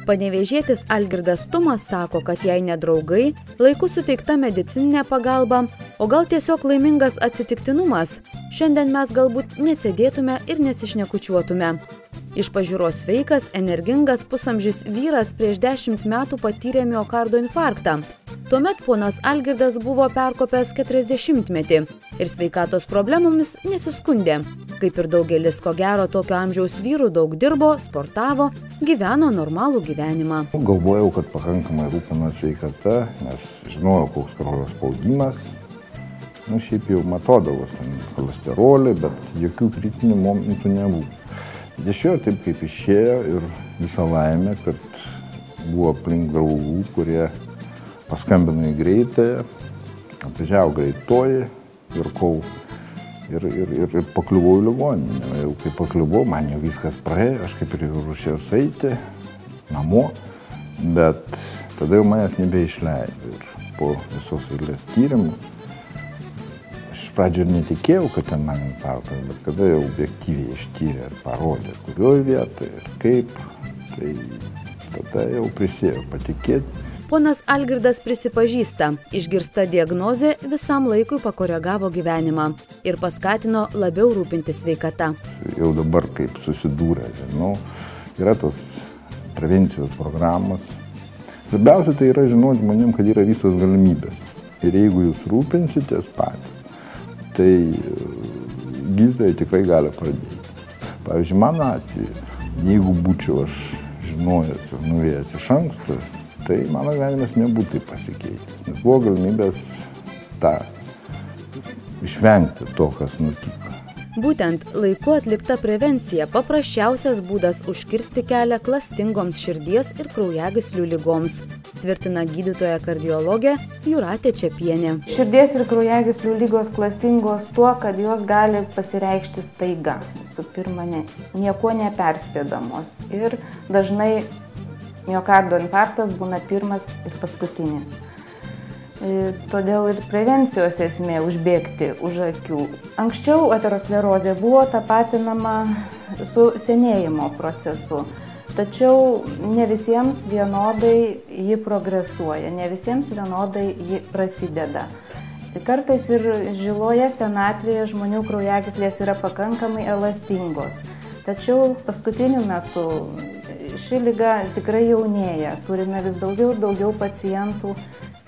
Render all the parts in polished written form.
Panevėžietis Algirdas Tumas sako, kad jei ne draugai, laiku suteikta medicininė pagalba, o gal tiesiog laimingas atsitiktinumas, šiandien mes galbūt nesėdėtume ir nesišnekučiuotume. Iš pažiūros sveikas, energingas pusamžis vyras prieš 10 metų patyrė miokardo infarktą. Tuomet ponas Algirdas buvo perkopęs 40-metį ir sveikatos problemomis nesiskundė. Kaip ir daugelis, ko gero, tokio amžiaus vyrų daug dirbo, sportavo, gyveno normalų gyvenimą. Galvojau, kad pakankamai rūpino sveikata, nes žinojau, koks kraujo spaudimas. Šiaip jau matodavau cholesterolį, bet jokių kritinių momentų nebuvo. Išėjo taip, kaip išėjo ir visą laimę, kad buvo aplink draugų, kurie paskambino į greitąją, atvažiavo greitoji, virkau ir pakliuvau į ligoninę. Jau kai pakliuvau, man jau viskas praėjo, aš kaip ir ruošiausi eiti namo, bet tada jau manęs nebeišleido. Ir po visos eilės tyrimų, aš iš pradžių ir netikėjau, kad ten man infarktas, bet kada jau objektyviai ištyrė ir parodė, kurioje vietoje ir kaip, tai tada jau prisėjo patikėti. Ponas Algirdas prisipažįsta, išgirsta diagnozė visam laikui pakoregavo gyvenimą ir paskatino labiau rūpintis sveikata. Jau dabar kaip susidūrė, žinau, yra tos prevencijos programos. Svarbiausia tai yra žinoti žmonėm, kad yra visos galimybės. Ir jeigu jūs rūpinsitės patys, tai gydytojai tikrai gali pradėti. Pavyzdžiui, mano atveju, jeigu būčiau aš žinojęs ir norėjęs iš anksto, tai mano gyvenimas nebūtų pasikeitęs, nes buvo galimybės išvengti to, kas nutiko. Būtent laiku atlikta prevencija paprasčiausias būdas užkirsti kelią klastingoms širdies ir kraujagyslių ligoms, tvirtina gydytoja kardiologė Jūratė Čepienė. Širdies ir kraujagyslių lygos klastingos tuo, kad jos gali pasireikšti staiga, visų pirma, niekuo neperspėdamos ir dažnai miokardo infarktas būna pirmas ir paskutinis. Todėl ir prevencijos esmė užbėgti už akių. Anksčiau aterosklerozė buvo tapatinama su senėjimo procesu, tačiau ne visiems vienodai ji progresuoja, ne visiems vienodai ji prasideda. Kartais ir žiloje senatvėje žmonių kraujagyslės yra pakankamai elastingos, tačiau paskutiniu metu ši liga tikrai jaunėja. Turime vis daugiau ir daugiau pacientų,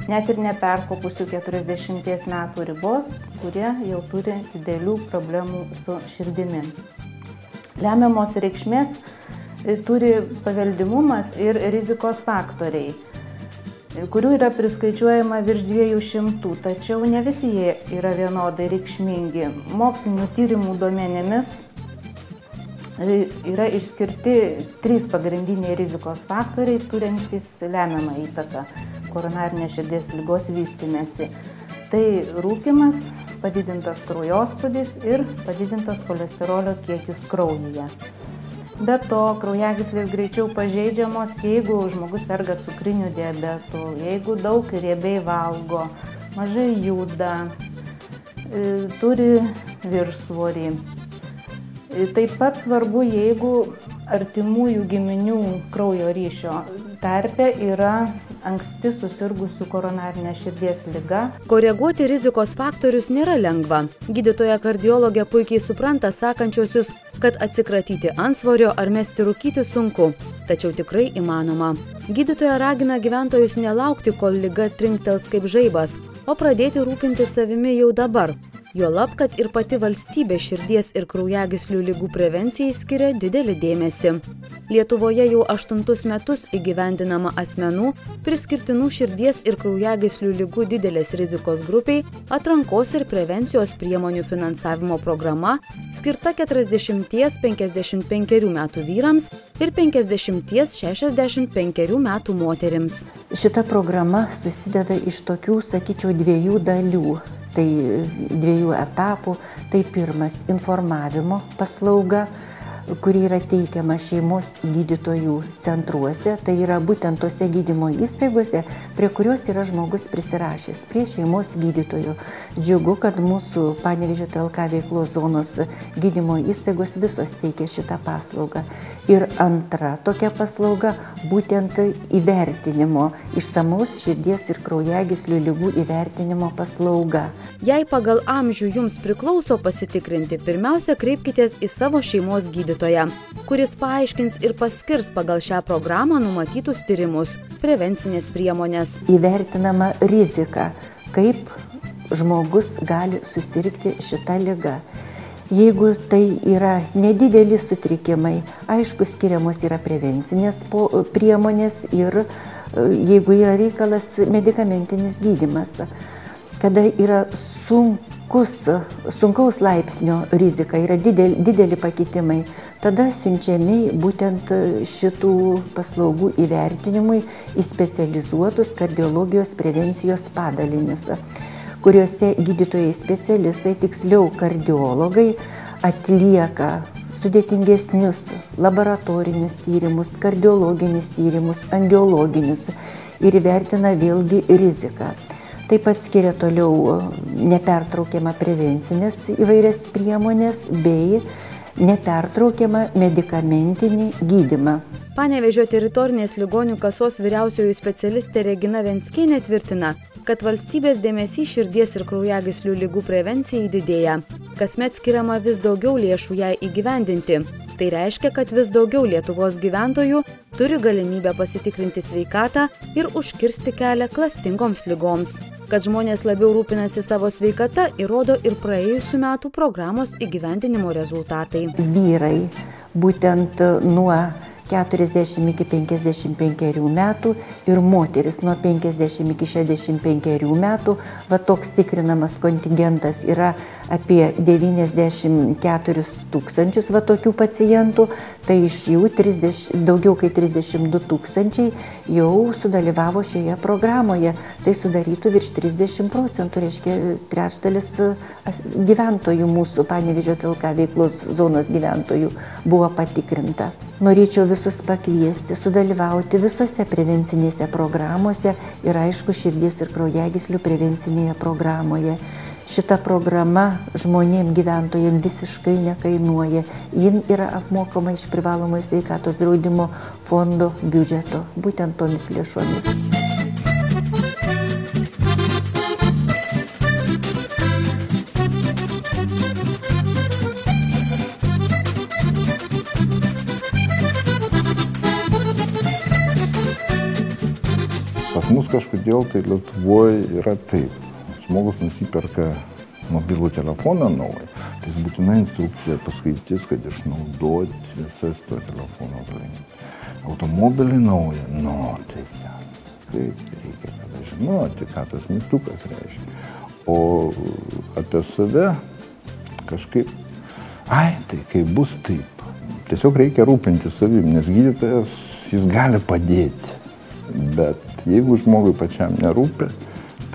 net ir neperkopusių 40 metų ribos, kurie jau turi didelių problemų su širdimi. Lemiamos reikšmės turi paveldimumas ir rizikos faktoriai, kurių yra priskaičiuojama virš 200, tačiau ne visi jie yra vienodai reikšmingi. Mokslinių tyrimų duomenimis yra išskirti 3 pagrindiniai rizikos faktoriai, turintys lemiamą įtaką koronarinės širdies ligos vystymesi. Tai rūkymas, padidintas kraujospūdis ir padidintas cholesterolio kiekis kraujyje. Be to, kraujagyslės greičiau pažeidžiamos, jeigu žmogus serga cukriniu diabetu, jeigu daug riebiai valgo, mažai juda, turi viršsvorį. Taip pat svarbu, jeigu artimųjų giminių kraujo ryšio tarpe yra anksti susirgusių koronarinė širdies liga. Koreguoti rizikos faktorius nėra lengva. Gydytoja kardiologė puikiai supranta sakančiosius, kad atsikratyti antsvorio ar mesti rūkyti sunku, tačiau tikrai įmanoma. Gydytoja ragina gyventojus nelaukti, kol liga trinktels kaip žaibas, o pradėti rūpintis savimi jau dabar. Juolab, kad ir pati valstybė širdies ir kraujagyslių ligų prevencijai skiria didelį dėmesį. Lietuvoje jau 8 metus įgyvendinama asmenų priskirtinų širdies ir kraujagyslių ligų didelės rizikos grupiai atrankos ir prevencijos priemonių finansavimo programa skirta 40–55 metų vyrams ir 50–65 metų moterims. Šita programa susideda iš tokių, sakyčiau, 2 dalių. Tai 2 etapų. Tai pirmas informavimo paslauga, kuri yra teikiama šeimos gydytojų centruose, tai yra būtent tose gydymo įstaigose, prie kurios yra žmogus prisirašęs, prie šeimos gydytojų. Džiugu, kad mūsų Panevėžio TLK veiklos zonos gydymo įstaigos visos teikia šitą paslaugą. Ir antra tokia paslauga būtent įvertinimo, išsamaus širdies ir kraujagyslių ligų įvertinimo paslauga. Jei pagal amžių jums priklauso pasitikrinti, pirmiausia kreipkitės į savo šeimos gydytoją, kuris paaiškins ir paskirs pagal šią programą numatytus tyrimus, prevencinės priemonės. Įvertinama rizika, kaip žmogus gali susirgti šitą ligą. Jeigu tai yra nedideli sutrikimai, aišku, skiriamos yra prevencinės priemonės ir jeigu yra reikalas medikamentinis gydymas. Kada yra sunkaus laipsnio rizika, yra dideli pakitimai, tada siunčiami būtent šitų paslaugų įvertinimui į specializuotus kardiologijos prevencijos padalinius, kuriuose gydytojai specialistai, tiksliau kardiologai, atlieka sudėtingesnius laboratorinius tyrimus, kardiologinius tyrimus, angiologinius ir įvertina vėlgi riziką. Taip pat skiria toliau nepertraukiamą prevencinės įvairias priemonės bei nepertraukiamą medikamentinį gydymą. Panevėžio teritorinės ligonių kasos vyriausioji specialistė Regina Venskienė tvirtina, kad valstybės dėmesys širdies ir kraujagyslių ligų prevencijai didėja. Kasmet skiriama vis daugiau lėšų jai įgyvendinti. Tai reiškia, kad vis daugiau Lietuvos gyventojų turi galimybę pasitikrinti sveikatą ir užkirsti kelią klastingoms ligoms. Kad žmonės labiau rūpinasi savo sveikata, įrodo ir praėjusių metų programos įgyvendinimo rezultatai. Vyrai būtent nuo 40 iki 55 metų ir moteris nuo 50 iki 65 metų, va toks tikrinamas kontingentas yra apie 94 000 va tokių pacientų, tai iš jų daugiau kaip 32 000 jau sudalyvavo šioje programoje, tai sudarytų virš 30%, reiškia trečdalis gyventojų mūsų Panevėžio TLK veiklos zonos gyventojų buvo patikrinta. Norėčiau visus pakviesti, sudalyvauti visose prevencinėse programuose ir aišku širdies ir kraujagyslių prevencinėje programoje. Šita programa žmonėms gyventojams visiškai nekainuoja. Jin yra apmokama iš privalomojo sveikatos draudimo fondo biudžeto, būtent tomis lėšomis. Pas mus kažkodėl tai Lietuvoje yra taip. Žmogus nusiperka mobilų telefoną naują, tai jis būtinai instrukciją paskaitys, kad išnaudoti visas to telefono galimybės. Automobilį naują, tai kaip reikia kada žinoti, ką tas mygtukas reiškia. O apie save kažkaip, tai kaip bus taip. Tiesiog reikia rūpinti savim, nes gydytojas jis gali padėti. Bet jeigu žmogui pačiam nerūpi,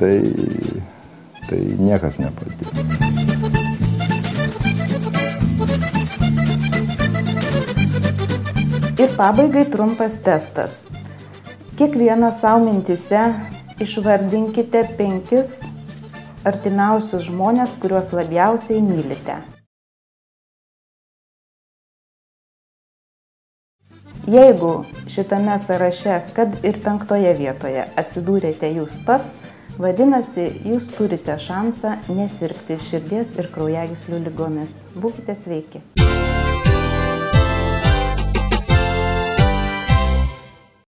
tai niekas nepadės. Ir pabaigai trumpas testas. Kiekvienas savo mintyse išvardinkite 5 artimiausius žmonės, kuriuos labiausiai mylite. Jeigu šitame sąraše, kad ir 5 vietoje atsidūrėte jūs pats, vadinasi, jūs turite šansą nesirgti širdies ir kraujagyslių ligomis. Būkite sveiki.